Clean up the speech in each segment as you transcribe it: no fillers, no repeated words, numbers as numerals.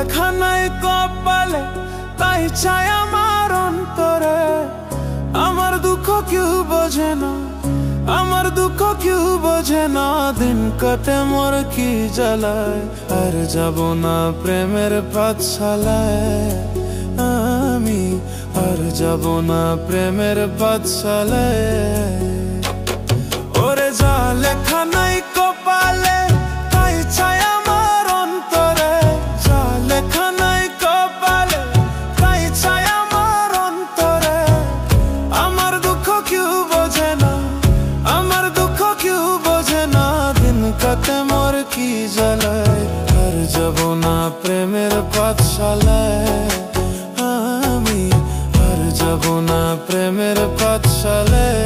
লেখা নাই কপালে, তাই চাই আমার অন্তরে। আমার দুঃখ কেউ বোঝে না, আমার দুঃখ কেউ বোঝে না। দিন কাটে মোর কি জ্বালায়, আর যাব না প্রেমের পাঠশালায়। আমি আর যাব না প্রেমের পাঠশালায়। ওরে যা লেখা নাই কপালে, তাই চাই আমার অন্তরে। যা লেখা নাই কপালে, তাই চাই আমার অন্তরে। আমার দুঃখ কেউ বোঝে না, আমার দুঃখ কেউ বোঝে না। দিন কাটে মোর কি জ্বালায়, আর যাব না প্রেমের পাঠশালায়। আমি আর যাব না প্রেমের পাঠশালায়।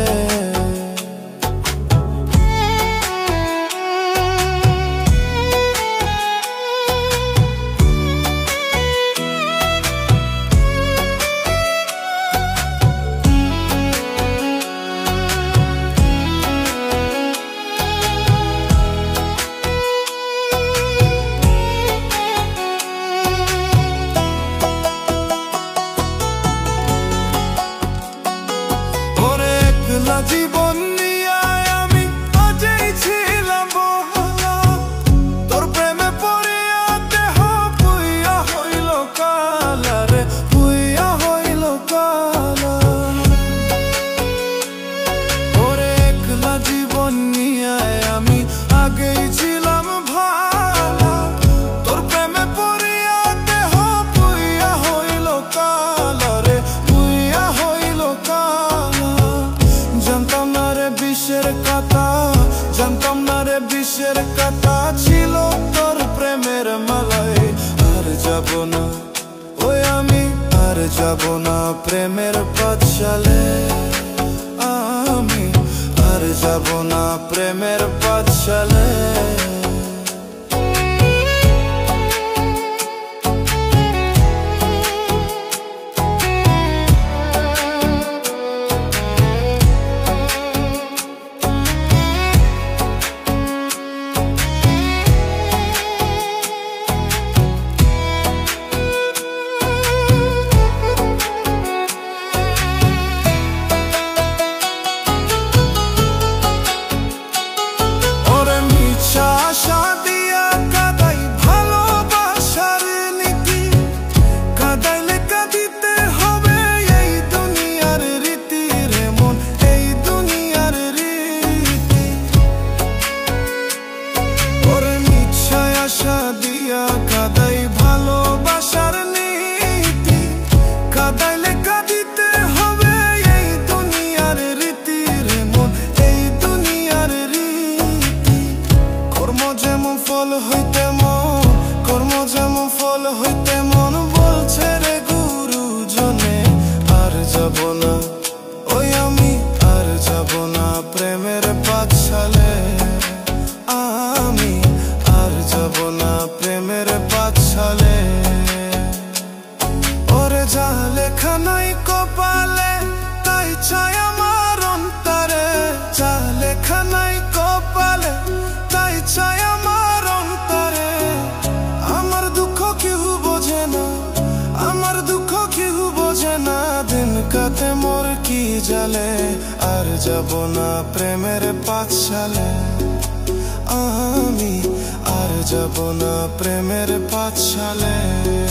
জীবন নিয়ে আমি আজই ছিলাম বলা, তোর প্রেমে পড়িয়া দেহ পুইয়া হইল কালা রে, পুইয়া হইল কালা। ওরে একলা জীবন নিয়ে আমি আগেই ছিলাম ভালা, তোর প্রেমে পড়িয়া দেহ পুইয়া হইল কালা রে, পুইয়া হইল কালা। জানতাম না রে বিষের কথা, জানতাম না রে বিষের কথা ছিল তোর প্রেমের মালায়। আর যাব না ওই আমি, আর যাব না প্রেমের পাঠশালায়। আমি আর যাব না প্রেমের পাঠশালায়। ফল হইতে মন, কর্ম যেমন ফল হইতে মন বলছে রে গুরুজনে। আর যাব না ওই আমি, আর যাব না প্রেমের পাঠশালায়। আমি আর যাব না প্রেমের পাঠশালায়। ওরে যা লেখা নাই কপালে, তাই চাই আমার অন্তরে। যা লেখা নাই কপালে, তাই চাই আমার অন্তরে। আমার দুঃখ কেউ বোঝে না, আমার দুঃখ কেউ বোঝে না। দিন কাটে মোর কি জ্বালে, আর যাব না প্রেমের পাঠশালায়। আমি আর যাব না প্রেমের পাঠশালায়।